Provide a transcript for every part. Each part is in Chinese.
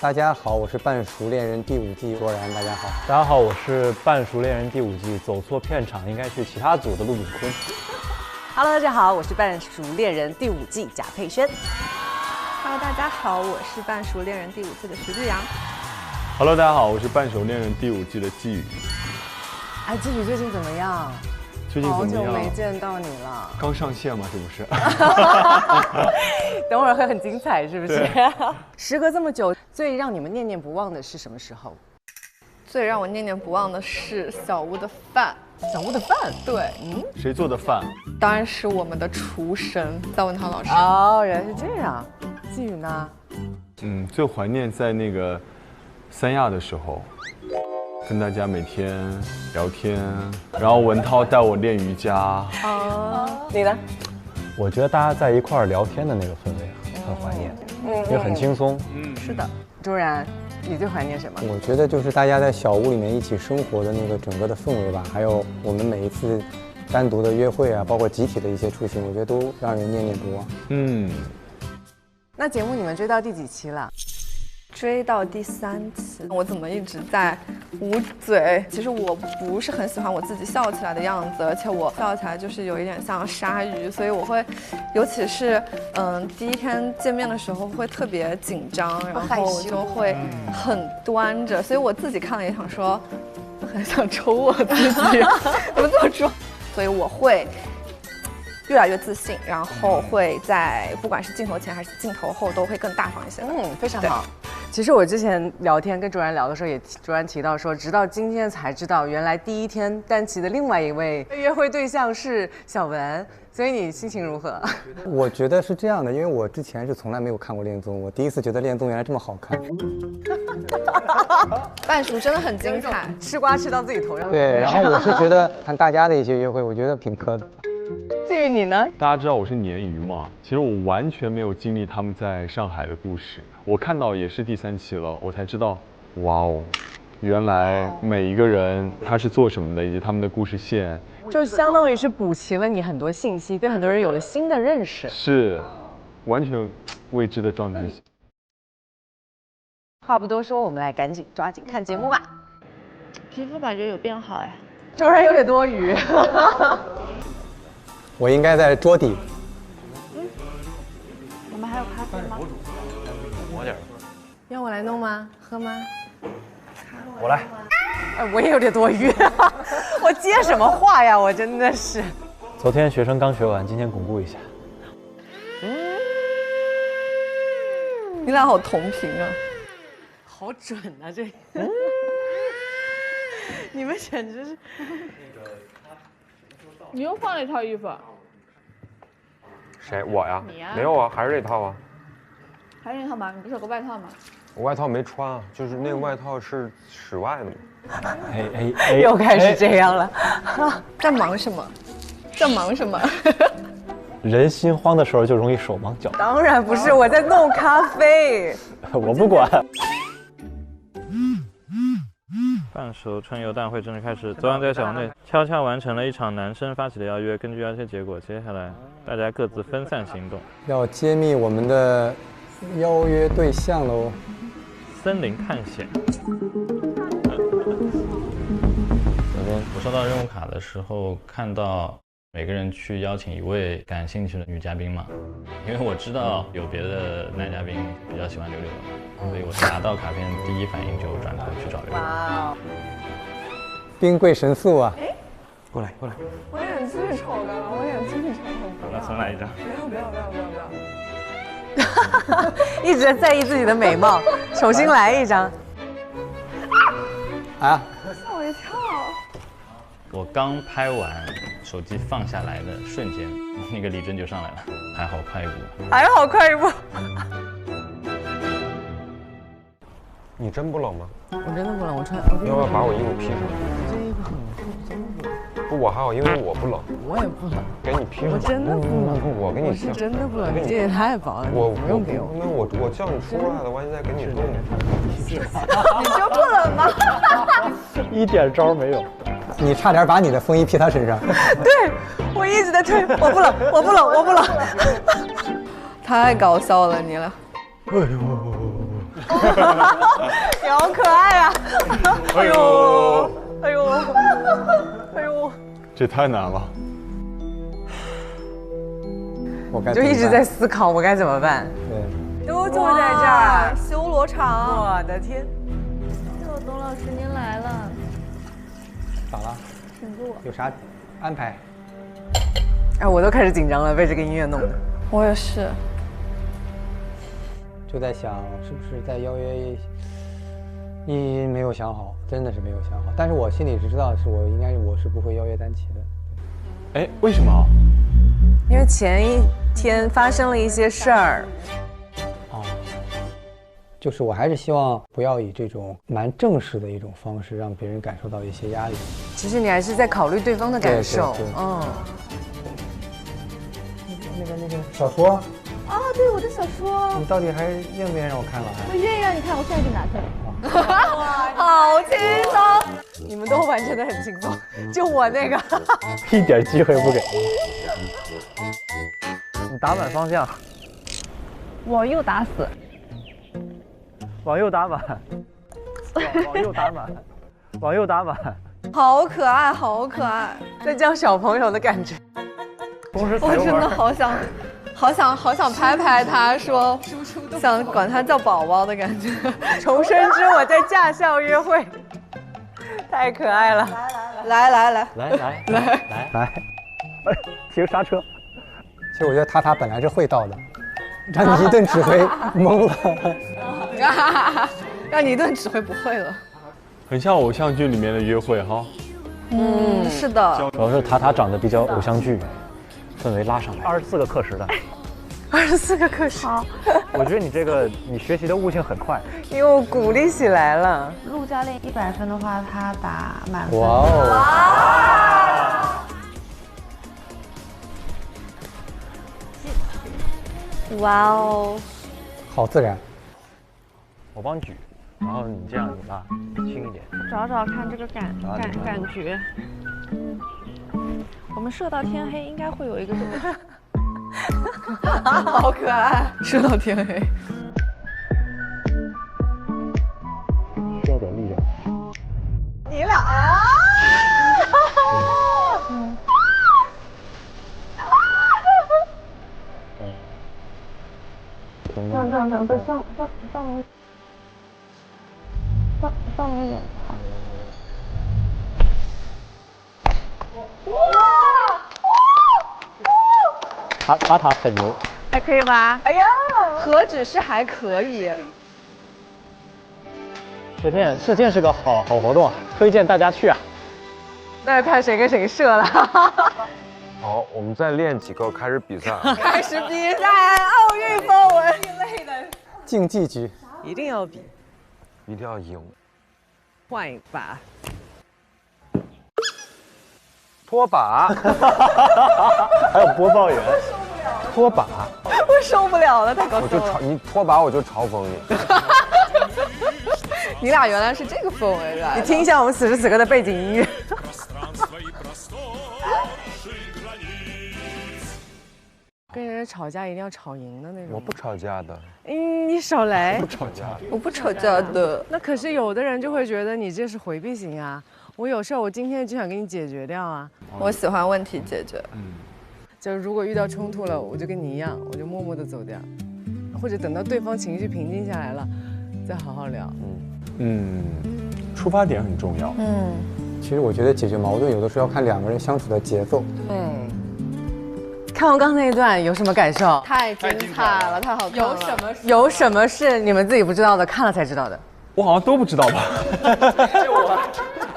大家好，我是半熟恋人第5季卓然。大家好，大家好，我是半熟恋人第5季走错片场，应该是其他组的陆炳坤。Hello， 大家好，我是半熟恋人第5季贾佩轩。Hello， 大家好，我是半熟恋人第5季的徐志阳。Hello， 大家好，我是半熟恋人第5季的季宇。哎，季宇最近怎么样？最近怎么样？好久没见到你了。刚上线吗？是不是？等会儿会很精彩，是不是？时隔这么久，最让你们念念不忘的是什么时候？最让我念念不忘的是小屋的饭。小屋的饭？对，谁做的饭？当然是我们的厨神赵文涛老师。哦，原来是这样。季宇呢？最怀念在那个三亚的时候，跟大家每天聊天，然后文涛带我练瑜伽。你呢？我觉得大家在一块儿聊天的那个氛围很怀念，因为很轻松。是的。卓然，你最怀念什么？我觉得就是大家在小屋里面一起生活的那个整个的氛围吧，还有我们每一次单独的约会啊，包括集体的一些出行，我觉得都让人念念不忘。那节目你们追到第几期了？追到第3期，我怎么一直在捂嘴？其实我不是很喜欢我自己笑起来的样子，而且我笑起来就是有一点像鲨鱼，所以我会，尤其是第一天见面的时候会特别紧张，然后我就会很端着，所以我自己看了也想说，很想抽我自己，怎么这么装？所以我会越来越自信，然后会在不管是镜头前还是镜头后都会更大方一些。非常好。其实我之前聊天跟卓然聊的时候，也卓然提到说，直到今天才知道，原来第一天单骑的另外一位约会对象是小文，所以你心情如何？我觉得是这样的，因为我之前是从来没有看过恋综，我第一次觉得恋综原来这么好看。半熟真的很精彩，吃瓜吃到自己头上。对，然后我是觉得看大家的一些约会，我觉得挺磕的。至于你呢？大家知道我是鲶鱼嘛？其实我完全没有经历他们在上海的故事。我看到也是第3期了，我才知道，哇哦，原来每一个人他是做什么的，以及他们的故事线，就相当于是补齐了你很多信息，对很多人有了新的认识。是完全未知的状态。话不多说，我们来赶紧抓紧看节目吧。皮肤感觉有变好哎，卓然有点多余。我应该在桌底。我们还有咖啡吗？抹点。要我来弄吗？喝吗？我来。我也有点多余。我接什么话呀？我真的是。昨天学生刚学完，今天巩固一下。你俩好同频啊！好准啊，这。你们简直是。你又换了一套衣服。谁？我呀？你呀？没有啊，还是这套啊。还是那套吗？你不是有个外套吗？我外套没穿啊，就是那个外套是室外的嘛。又开始这样了。在忙什么？在忙什么？人心慌的时候就容易手忙脚乱。当然不是，我在弄咖啡。我不管。半熟春游大会正式开始。昨晚在小内悄悄完成了一场男生发起的邀约，根据邀约结果，接下来大家各自分散行动，要揭秘我们的邀约对象喽。森林探险。昨天我收到任务卡的时候，看到每个人去邀请一位感兴趣的女嘉宾嘛，因为我知道有别的男嘉宾比较喜欢柳柳的嘛，所以我是拿到卡片第一反应就转头去找柳柳。哇哦！冰柜神速啊！过来过来。我脸巨丑的，我脸巨丑。那重来一张。不要！一直在意自己的美貌，重新来一张。啊！吓我一跳。我刚拍完，手机放下来的瞬间，那个李真就上来了，还好快一步。还好快一步。你真不冷吗？我真的不冷，我穿。要不要把我衣服披上？这衣服很不，我还好，因为我不冷。我也不冷，给你披上。我真的不冷。不，我给你披。我是真的不冷，这也太薄了。我不用给我。那我叫你出来了，万一再给你冻。你就不冷吗？一点招没有。你差点把你的风衣披他身上。对，我一直在推，我不冷，我不冷，我不冷。太搞笑了，你了。哎呦，你好可爱啊！哎呦，哎呦，哎呦，这太难了。我该就一直在思考我该怎么办。对，都坐在这儿，修罗场。我的天！董老师您来了，咋了？请坐。有啥安排？哎，我都开始紧张了，被这个音乐弄的。我也是。就在想是不是再邀约一，没有想好，真的是没有想好。但是我心里知道，我是不会邀约单骑的。哎，为什么？因为前一天发生了一些事儿。就是我还是希望不要以这种蛮正式的一种方式让别人感受到一些压力。其实你还是在考虑对方的感受。对嗯。那个小说啊，对，我的小说，你到底还愿不愿意让我看了？我愿意让你看，我现在就拿出来。好轻松，你们都完成的很轻松，就我那个一点机会不给。你打满方向，往右打死，往右打满，往右打满，往右打满。好可爱，好可爱，在教小朋友的感觉。同时我真的好想拍拍他，说想管他叫宝宝的感觉。重生之我在驾校约会，太可爱了。来，停刹车。其实我觉得他本来是会到的，让你一顿指挥懵了。让你一顿指挥不会了。很像偶像剧里面的约会哈。嗯，是的。主要是塔长得比较偶像剧，氛围拉上来。24个课时的，24个课时。好，我觉得你学习的悟性很快，因为我鼓励起来了。陆教练100分的话，他打满分。哇哦！哇哦！好自然。我帮你举，然后你这样子拉轻一点。找找看这个感觉。我们射到天黑应该会有一个这个。好可爱，射到天黑。需要点力量。你俩啊！上面一点。塔很牛，还可以吧？哎呀，何止是还可以。射箭是个好活动，推荐大家去啊。那就看谁跟谁射了。好，我们再练几个，开始比赛。开始比赛，奥运风文类的竞技局，一定要比，一定要赢。换一把。拖把，还有播报员，拖把，我受不了了，太搞笑了。你拖把我就嘲讽你。你俩原来是这个氛围的。你听一下我们此时此刻的背景音乐。跟人吵架一定要吵赢的那种。我不吵架的。你少来。不吵架。我不吵架的。那可是有的人就会觉得你这是回避型啊。我有事儿，我今天就想给你解决掉啊。我喜欢问题解决。就如果遇到冲突了，我就跟你一样，我就默默地走掉，或者等到对方情绪平静下来了，再好好聊。出发点很重要。其实我觉得解决矛盾有的时候要看两个人相处的节奏。对。看完刚才那一段有什么感受？太精彩了，太好看了。有什么是你们自己不知道的，看了才知道的？我好像都不知道吧？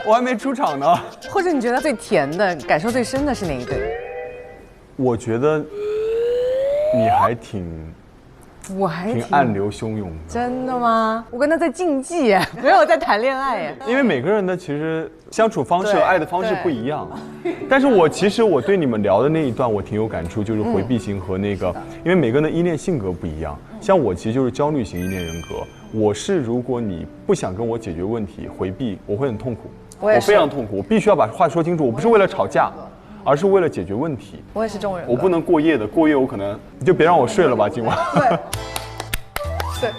我还没出场呢。或者你觉得最甜的、感受最深的是哪一对？我觉得你还挺暗流汹涌的。真的吗？我跟他在竞技，没有在谈恋爱。因为每个人的其实相处方式、爱的方式不一样。但是我对你们聊的那一段我挺有感触，就是回避型和那个，因为每个人的依恋性格不一样。像我其实就是焦虑型依恋人格。我是如果你不想跟我解决问题，回避，我会很痛苦。我非常痛苦，我必须要把话说清楚。我不是为了吵架，而是为了解决问题。我也是这种人。我不能过夜的，过夜我可能就别让我睡了吧，今晚。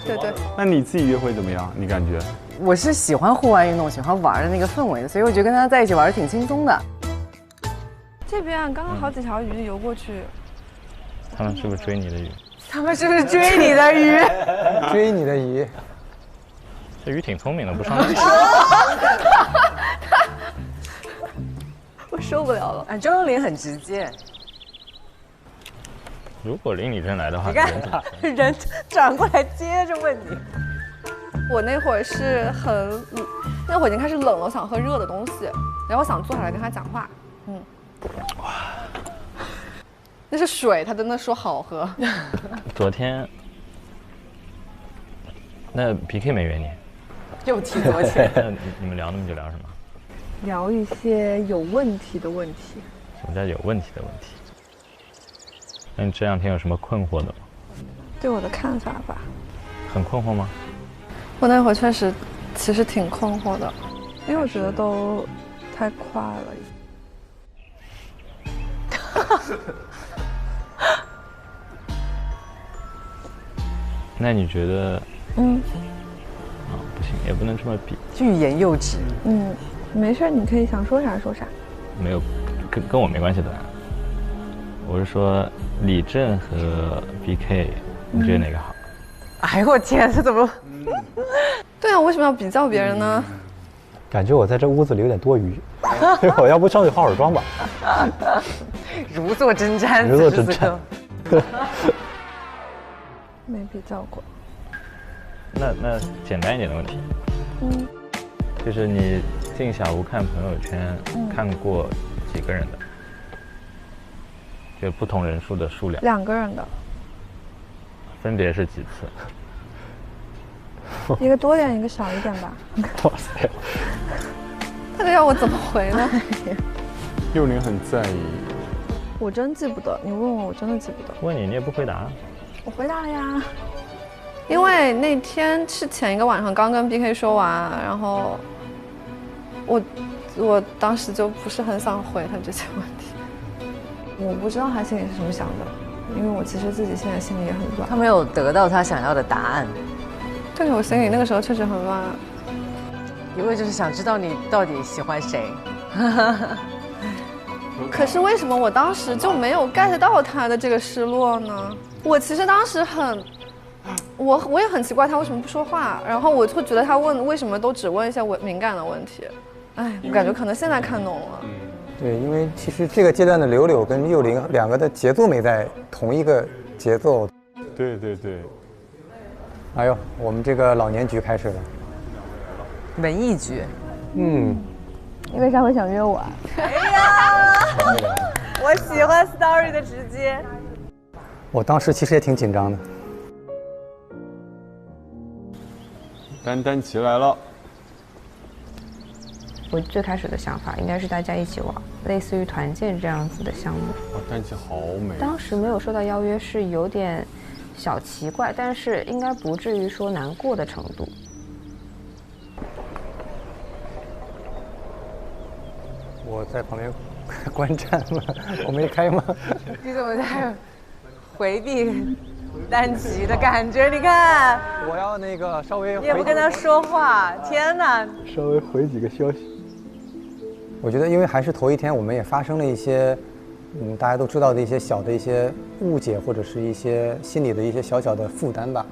对对对。那你自己约会怎么样？你感觉？我是喜欢户外运动，喜欢玩的那个氛围的，所以我觉得跟他在一起玩的挺轻松的。这边刚刚好几条鱼游过去，他们是不是追你的鱼？他们是不是追你的鱼？追你的鱼。这鱼挺聪明的，不上来。我受不了了。周幽灵很直接。如果林李真来的话，你看人转过来接着问你。我那会儿是那会儿已经开始冷了，我想喝热的东西，然后我想坐下来跟他讲话。哇，那是水，他在那说好喝。昨天，那 PK 没约你？又提昨天。你们聊那么久聊什么？聊一些有问题的问题。什么叫有问题的问题？那你这两天有什么困惑的吗？对我的看法吧。很困惑吗？我那会儿确实，其实挺困惑的，因为我觉得都太快了。那你觉得？不行，也不能这么比。欲言又止。没事，你可以想说啥说啥。没有，跟我没关系的。我是说李正和 BK，你觉得哪个好？哎呦我天，这怎么？对啊，为什么要比较别人呢？感觉我在这屋子里有点多余，我要不上去化会儿妆吧？如坐针毡，如坐针毡。没比较过。那简单一点的问题，就是你进小屋看朋友圈，看过几个人的？就不同人数的数量。2个人的。分别是几次？一个多点，一个少一点吧。哇塞！他这要我怎么回呢？幼玲很在意。我真记不得，你问我，我真的记不得。问你，你也不回答。我回答了呀。因为那天是前一个晚上刚跟 BK 说完，然后我当时就不是很想回他这些问题。我不知道他心里是什么想的，因为我其实自己现在心里也很乱。他没有得到他想要的答案。对，我心里那个时候确实很乱。因为就是想知道你到底喜欢谁。可是为什么我当时就没有 get 到他的这个失落呢？我其实当时我也很奇怪他为什么不说话，然后我会觉得他为什么都只问一些敏感的问题。哎，我感觉可能现在看懂了。对，因为其实这个阶段的柳柳跟幼玲两个的节奏没在同一个节奏。对对对。哎呦，我们这个老年局开始了。文艺局。你为啥会想约我？哎呀，我喜欢 story 的直接。我当时其实也挺紧张的。丹琪来了。我最开始的想法应该是大家一起玩，类似于团建这样子的项目。哇，丹琪好美。当时没有收到邀约是有点小奇怪，但是应该不至于说难过的程度。我在旁边观战了，我没开吗？你怎么在回避丹琪的感觉？你看，我要那个稍微，你也不跟他说话，天哪！稍微回几个消息。我觉得，因为还是头一天，我们也发生了一些，大家都知道的一些小的一些误解，或者是一些心理的一些小小的负担吧。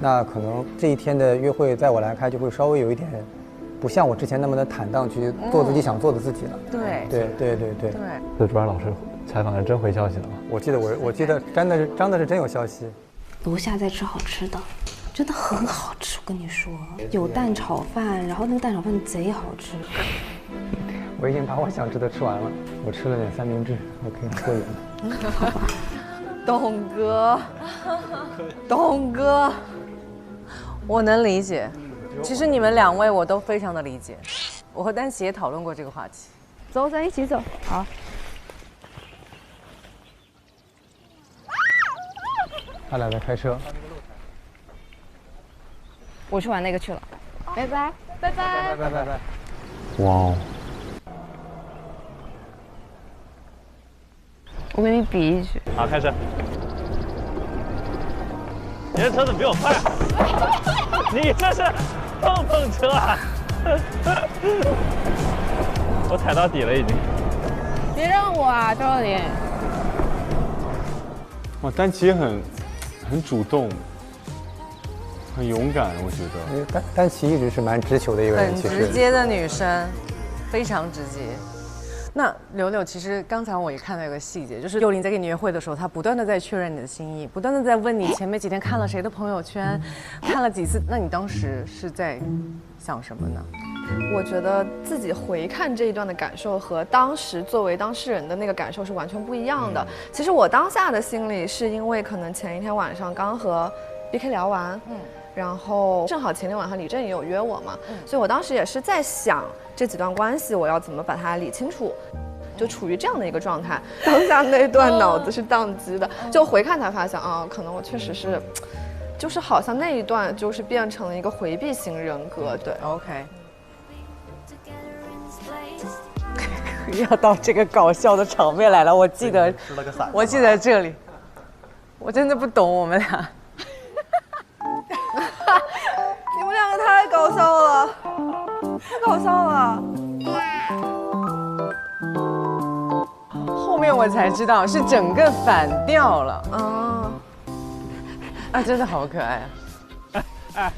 那可能这一天的约会，在我来看就会稍微有一点，不像我之前那么的坦荡去做自己想做的自己了。对。这主任老师采访是真回消息了吗？我记得张的是真有消息。楼下在吃好吃的，真的很好吃。我跟你说，有蛋炒饭，然后那个蛋炒饭贼好吃。我已经把我想吃的吃完了，我吃了点三明治，我可以喝饮了。董哥，我能理解。其实你们2位我都非常的理解，我和丹琪也讨论过这个话题。走，咱一起走。好。他俩在开车。我去玩那个去了。拜拜。哇哦！我跟你比一局。好，开始。你的车子比我快。你这是碰碰车啊！我踩到底了已经。别让我啊，周若琳。哇，丹琪很主动，很勇敢，我觉得。因为丹琪一直是蛮直球的一个人，很其实直接的女生，非常直接。那柳柳，其实刚才我也看到有个细节，就是幽灵在跟你约会的时候，她不断的在确认你的心意，不断的在问你前面几天看了谁的朋友圈，看了几次。那你当时是在想什么呢？我觉得自己回看这一段的感受和当时作为当事人的那个感受是完全不一样的。其实我当下的心里是因为可能前一天晚上刚和 BK 聊完，然后正好前天晚上李正也有约我嘛，所以我当时也是在想这几段关系我要怎么把它理清楚，就处于这样的一个状态。当下那段脑子是宕机的，就回看才发现啊，可能我确实是，就是好像那一段就是变成了一个回避型人格。对 ，OK。要到这个搞笑的场面来了，我记得，我记得这里，我真的不懂我们俩。你们两个太搞笑了，太搞笑了。后面我才知道是整个反调了。啊，真的好可爱啊！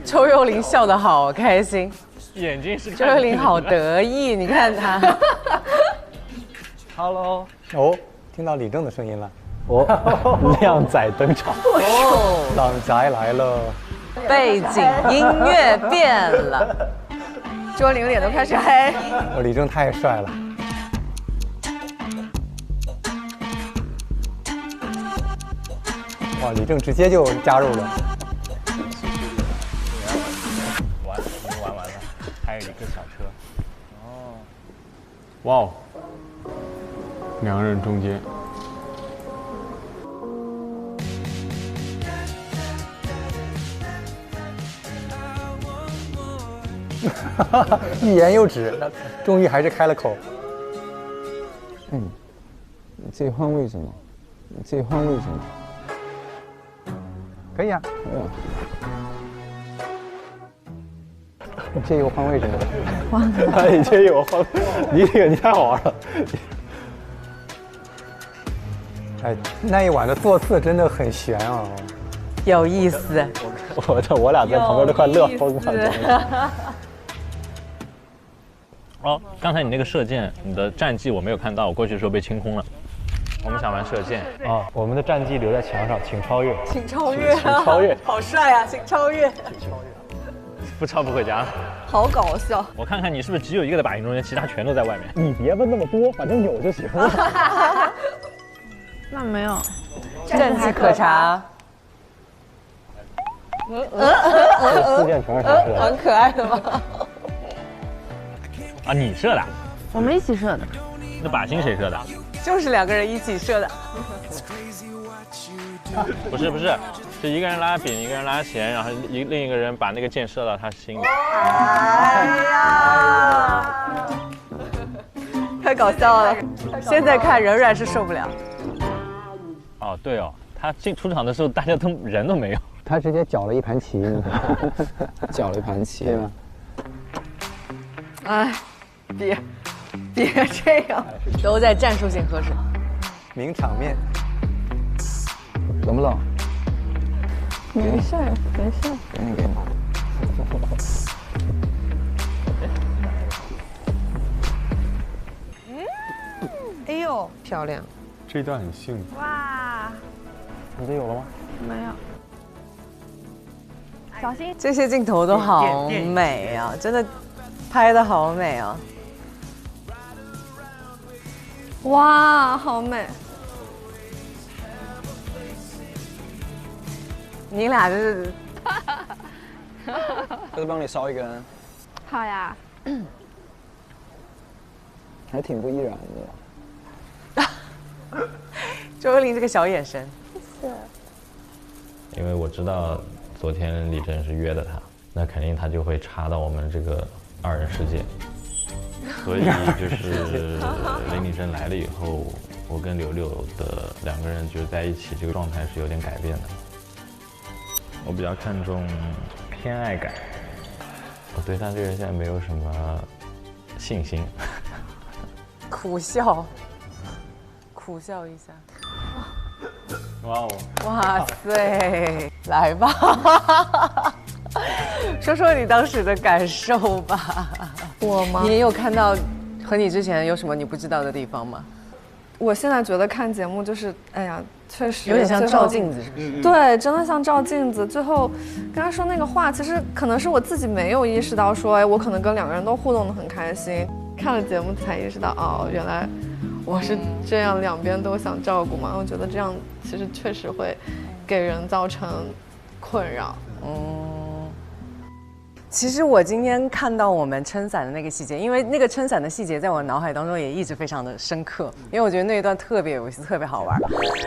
周幽灵笑得好开心。眼睛是周幽灵好得意，你看他。Hello， 哦，听到李正的声音了。哦，靓仔登场。哦，靓仔来了。背景音乐变了，周幽灵脸都开始黑。李正太帅了。哇，李正直接就加入了。玩完了，还有一个小车。哦，哇哦，两个人中间。欲言又止，终于还是开了口。你这换位置吗？你这换位置吗？可以啊，可以啊。你这有换位置的。你这有换，你这个你太好玩了。哎，那一晚的座次真的很悬啊，有意思。我俩在旁边都快乐疯了。哦，刚才你那个射箭，你的战绩我没有看到，我过去的时候被清空了。我们想玩射箭啊，我们的战绩留在墙上，请超越，请超越，请超越，好帅啊，请超越，不超不回家。好搞笑！我看看你是不是只有一个在靶心中间，其他全都在外面。你别问那么多，反正有就行了。那没有，战绩可查。四箭全是他射的，很可爱的吗？啊，你射的？我们一起射的。那靶心谁射的？就是两个人一起射的。不是，是一个人拉柄，一个人拉弦，然后另一个人把那个箭射到他心里。哎呀，太搞笑了！现在看仍然是受不了。哦，对哦，他出场的时候大家都人都没有，他直接搅了一盘棋，你看，搅了一盘棋，对吗？哎，别这样，都在战术性喝水，名场面。怎么了？没事儿，没事儿。给你。哎呦，漂亮！这一段很幸福。哇，你这有了吗？没有。小心，这些镜头都好美啊，真的拍得好美啊！哇，好美！你俩就是这次帮你烧一根，好呀。还挺不依然的。周幽灵这个小眼神，是。因为我知道昨天李真是约的他，那肯定他就会插到我们这个二人世界，所以就是林李真来了以后，我跟柳柳的两个人就在一起，这个状态是有点改变的。我比较看重偏爱感，我对他这个人现在没有什么信心。苦笑，苦笑一下。哇哦！哇塞，来吧，说说你当时的感受吧。我吗？你也有看到和你之前有什么你不知道的地方吗？我现在觉得看节目就是，哎呀，确实有点像照镜子，是不是？对，真的像照镜子。最后跟他说那个话，其实可能是我自己没有意识到说，哎，我可能跟两个人都互动得很开心。看了节目才意识到，哦，原来我是这样，两边都想照顾嘛。我觉得这样其实确实会给人造成困扰。其实我今天看到我们撑伞的那个细节，因为那个撑伞的细节在我脑海当中也一直非常的深刻，因为我觉得那一段特别有意思，特别好玩。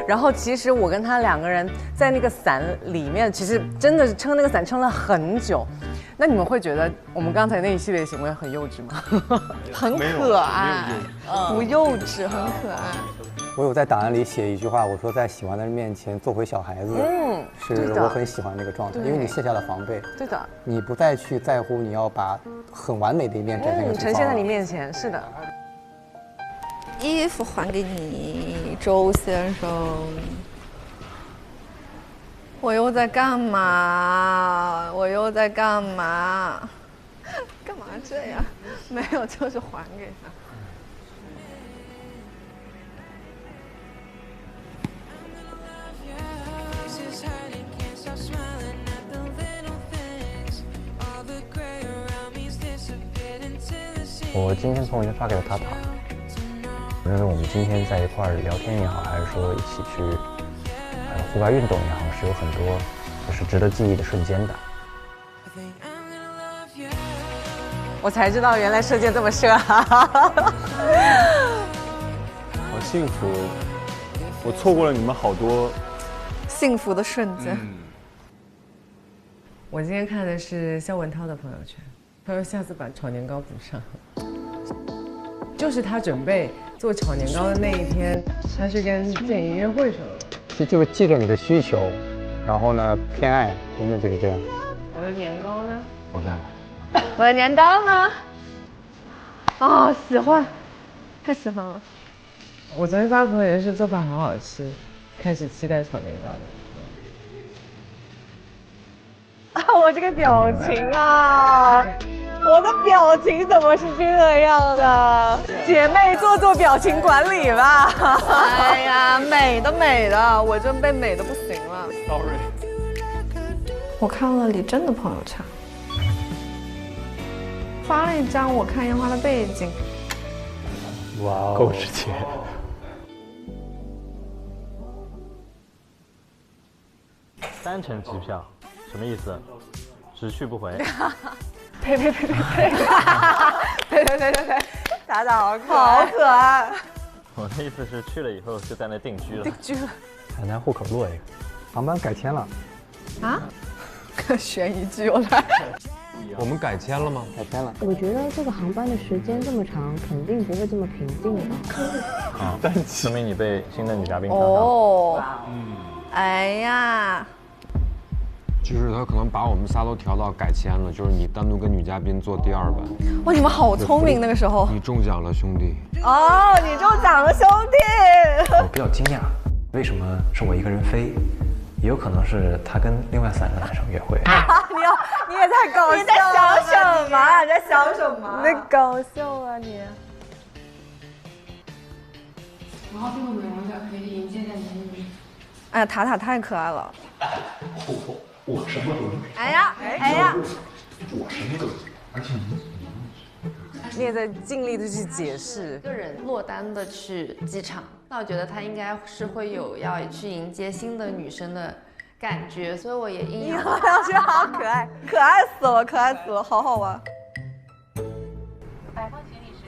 然后其实我跟他两个人在那个伞里面，其实真的是撑那个伞撑了很久。那你们会觉得我们刚才那一系列行为很幼稚吗？很可爱，不幼稚，很可爱。我有在档案里写一句话，我说在喜欢的人面前做回小孩子，是我很喜欢那个状态，因为你卸下了防备，对的，你不再去在乎你要把很完美的一面展现给呈现在你面前，是的。衣服还给你，周先生。我又在干嘛？我又在干嘛？干嘛这样？没有，就是还给他。我今天朋友圈发给了塔塔，我认为我们今天在一块儿聊天也好，还是说一起去户外运动也好，是有很多就是值得记忆的瞬间的。我才知道原来射箭这么射，好幸福，我错过了你们好多幸福的瞬间。我今天看的是肖文涛的朋友圈，他说下次把炒年糕补上。就是他准备做炒年糕的那一天，他是跟电影约会去了。就是记着你的需求，然后呢偏爱，真的就是这样。我的年糕呢？我看。我的年糕呢？啊，喜欢，太喜欢了。我昨天发朋友圈是做饭好好吃，开始期待炒年糕了。啊，我这个表情啊！我的表情怎么是这样的？姐妹做表情管理吧。哎呀，美的美的，我真被美的不行了。Sorry。我看了李真的朋友圈，发了一张我看烟花的背景。哇哦，够直接。3成机票，什么意思？只去不回。呸！打打好可爱。我的意思是去了以后就在那定居了。定居了。海南户口落一个，航班改签了。啊？悬疑剧又来。我们改签了吗？改签了。我觉得这个航班的时间这么长，肯定不会这么平静的。啊，说明你被新的女嘉宾看到了。哦。哎呀。就是他可能把我们仨都调到改签了，就是你单独跟女嘉宾坐第2班。哇，你们好聪明，那个时候。你中奖了，兄弟。哦，你中奖了，兄弟。我比较惊讶，为什么是我一个人飞？也有可能是他跟另外3个男生约会。你也太搞笑了！你在想什么？你在想什么？你搞笑啊你！然后这个美容角可以迎接在你里面。哎呀，塔塔太可爱了。我什么都有。哎呀，我什么都有，而且你也在尽力的去解释。个人落单的去机场，那我觉得他应该是会有要去迎接新的女生的感觉，所以我也硬要。我觉得好可爱，可爱死了，可爱死了，好好玩。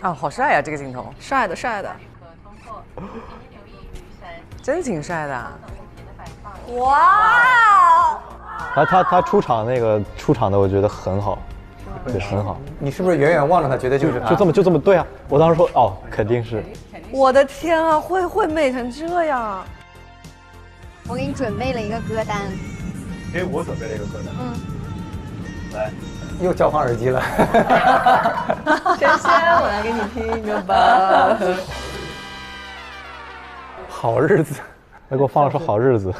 哦，好帅呀、这个镜头，帅的帅的，真挺帅的。哇！他出场的，我觉得很好，对，很好。你是不是远远望着他，觉得就是他？就这么对啊！我当时说哦，肯定是。我的天啊，会美成这样！我给你准备了一个歌单，给我准备了一个歌单。来，又交换耳机了。轩轩，我来给你听一个吧。好日子，他给我放了首好日子，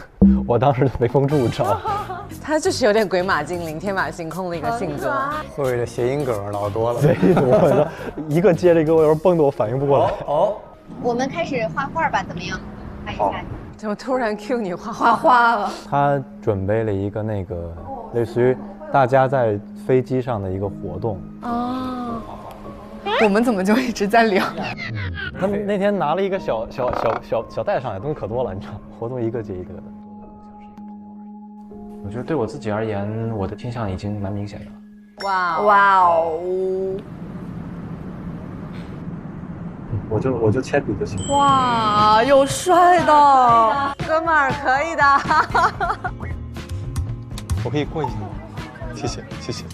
我当时没封住，知道吗？他就是有点鬼马精灵、天马行空的一个性格。慧慧的谐音梗老多了，贼多，一个接着一个，我有时候蹦得我反应不过来。哦，我们开始画画吧，怎么样？看一下。怎么突然 cue 你画画了？他准备了一个那个类似于大家在飞机上的一个活动。哦，我们怎么就一直在聊？他们那天拿了一个小袋上来，东西可多了，你知道，活动一个接一个的。我觉得对我自己而言，我的倾向已经蛮明显的。哇哇哦！我就铅笔就行。哇，有帅的，哥们儿可以的。我可以过一下吗？谢谢谢谢。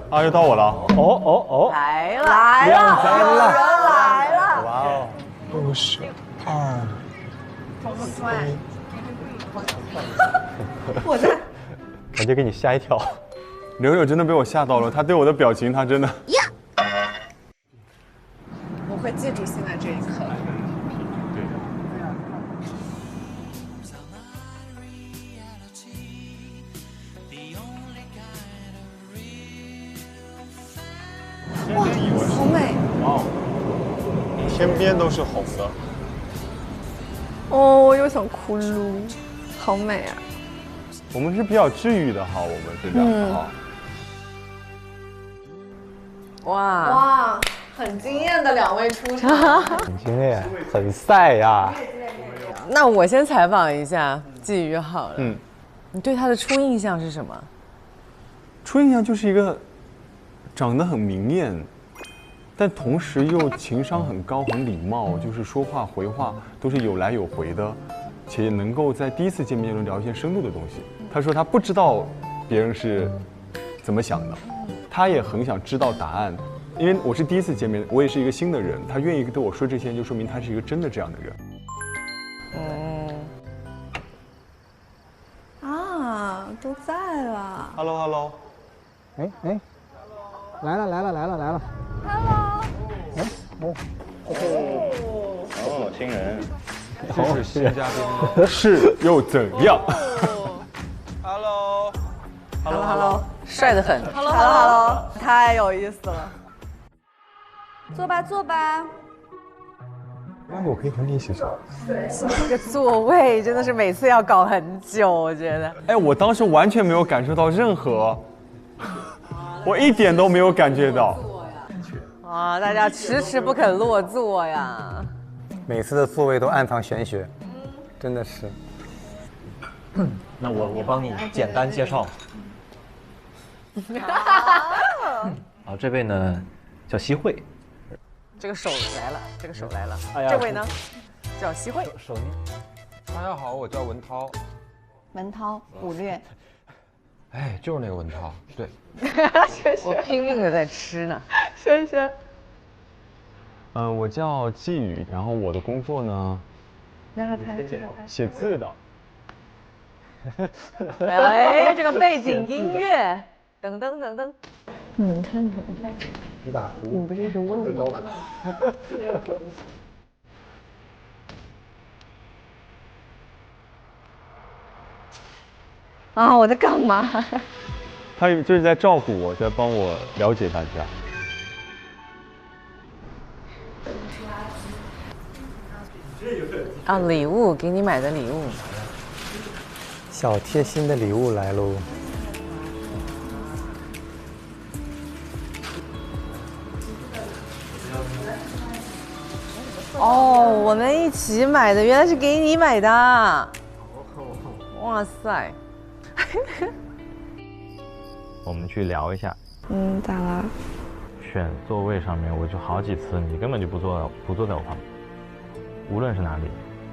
啊，又到我了。哦，来了，有人来了。哇哦，62。我在，感觉给你吓一跳。柳柳真的被我吓到了，他对我的表情，他真的。我会记住现在这一刻。哇，好美！哇，天边都是红的。哦，我又想哭噜，好美啊！我们是比较治愈的哈，我们是这样哈。哇，很惊艳的两位出场，很惊艳，很晒呀。那我先采访一下季宇好了。你对他的初印象是什么？初印象就是一个长得很明艳，但同时又情商很高、很礼貌，就是说话回话都是有来有回的，且能够在第一次见面就能聊一些深度的东西。他说他不知道别人是怎么想的，他也很想知道答案，因为我是第一次见面，我也是一个新的人，他愿意对我说这些，就说明他是一个真的这样的人。啊，都在了。Hello， 哎，来了。Hello。哎，哦，新人。这是新嘉宾，是又怎样？Hello， 帅得很。Hello， 太有意思了。坐吧。那我可以和你一起坐。这个座位真的是每次要搞很久，我觉得。哎，我当时完全没有感受到任何，我一点都没有感觉到。啊，大家迟迟不肯落座呀。每次的座位都暗藏玄学，真的是。那我帮你简单介绍。好，这位呢叫西慧。这个手来了，哎呀，这位呢叫西慧。手捏。大家好，我叫文涛。文涛，5略。哎，就是那个文涛，对。我拼命的在吃呢。轩轩。我叫季宇，然后我的工作呢，写字的。哎，这个背景音乐，噔。你看，你把你不是一直问我吗？啊，我在干嘛？他就是在照顾我，在帮我了解大家。啊，礼物，给你买的礼物。小贴心的礼物来喽。哦，我们一起买的，原来是给你买的。哇塞！我们去聊一下。咋了？选座位上面，我就好几次，你根本就不坐在我旁边，无论是哪里，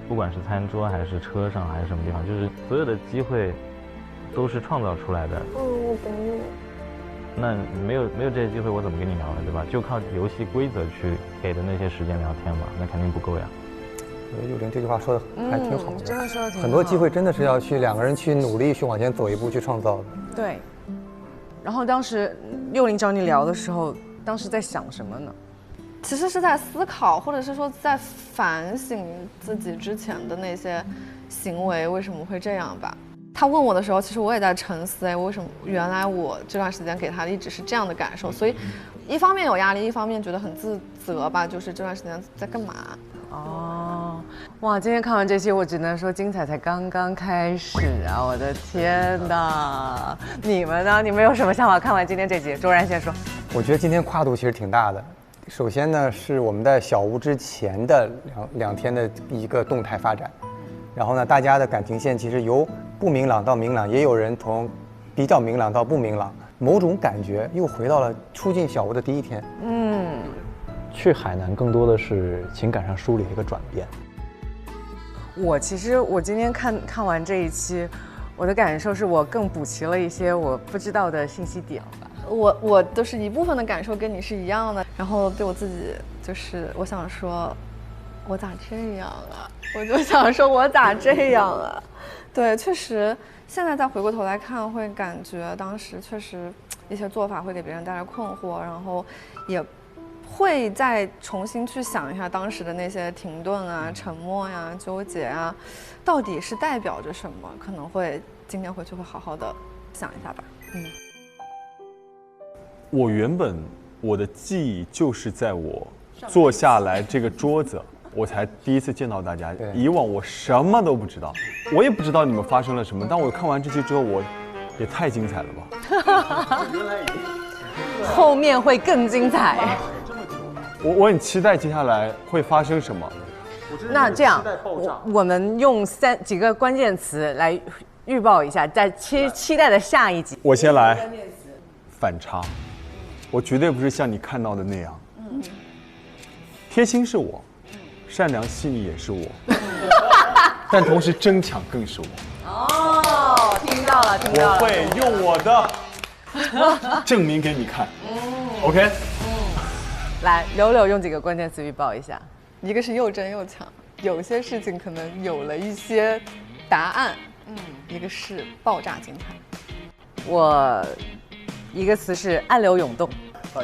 不管是餐桌还是车上还是什么地方，就是所有的机会都是创造出来的。我懂你。那没有这些机会，我怎么跟你聊呢？对吧？就靠游戏规则去给的那些时间聊天嘛，那肯定不够呀。我觉得幼玲这句话说的还挺好的，真的说的挺好。很多机会真的是要去两个人去努力去往前走一步去创造的。对。然后当时幼玲找你聊的时候，当时在想什么呢？其实是在思考，或者是说在反省自己之前的那些行为为什么会这样吧。他问我的时候，其实我也在沉思，为什么原来我这段时间给他的一直是这样的感受，所以一方面有压力，一方面觉得很自责吧，就是这段时间在干嘛。哦，哇！今天看完这期，我只能说精彩才刚刚开始啊！我的天哪，你们呢？你们有什么想法？看完今天这集，周然先说。我觉得今天跨度其实挺大的。首先呢，是我们在小屋之前的两天的一个动态发展，然后呢，大家的感情线其实由不明朗到明朗，也有人从比较明朗到不明朗，某种感觉又回到了出进小屋的第一天。去海南更多的是情感上梳理一个转变。其实我今天看完这一期，我的感受是我更补齐了一些我不知道的信息点吧。我都是一部分的感受跟你是一样的，然后对我自己就是我想说，我咋这样啊？我就想说我咋这样啊？对，确实现在再回过头来看，会感觉当时确实一些做法会给别人带来困惑，然后也会再重新去想一下当时的那些停顿啊、沉默呀、纠结啊，到底是代表着什么？可能会今天回去会好好的想一下吧。我原本我的记忆就是在我坐下来这个桌子，我才第一次见到大家。以往我什么都不知道，我也不知道你们发生了什么。但我看完这期之后，我也太精彩了吧！后面会更精彩。我很期待接下来会发生什么。那这样，我们用几个关键词来预报一下，在期待的下一集。我先来，反差。我绝对不是像你看到的那样。贴心是我，善良细腻也是我，但同时争抢更是我。哦，听到了，听到了。我会用我的证明给你看。OK。来，柳柳用几个关键词预报一下。一个是又真又强，有些事情可能有了一些答案。一个是爆炸精彩。我一个词是暗流涌动，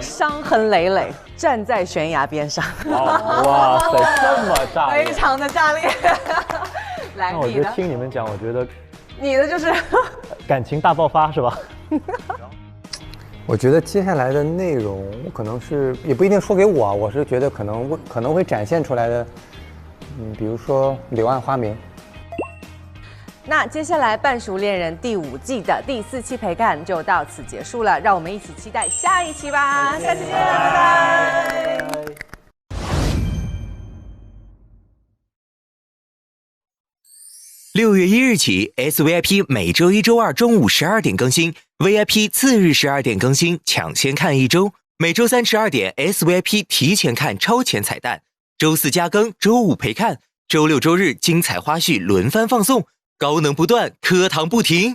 伤痕累累，站在悬崖边上。哇塞，这么炸裂，非常的炸裂。来，那我觉得听你们讲，我觉得你的就是感情大爆发是吧？我觉得接下来的内容可能是也不一定说给我，我是觉得可能会展现出来的，比如说柳暗花明。那接下来《半熟恋人》第5季的第4期陪看就到此结束了，让我们一起期待下一期吧！下期见，拜拜。6月1日起 ，SVIP 每周1、周2中午12点更新 ，VIP 次日12点更新，抢先看1周。每周3、12点 ，SVIP 提前看超前彩蛋。周4加更，周5陪看，周6、周日精彩花絮轮番放送，高能不断，课堂不停。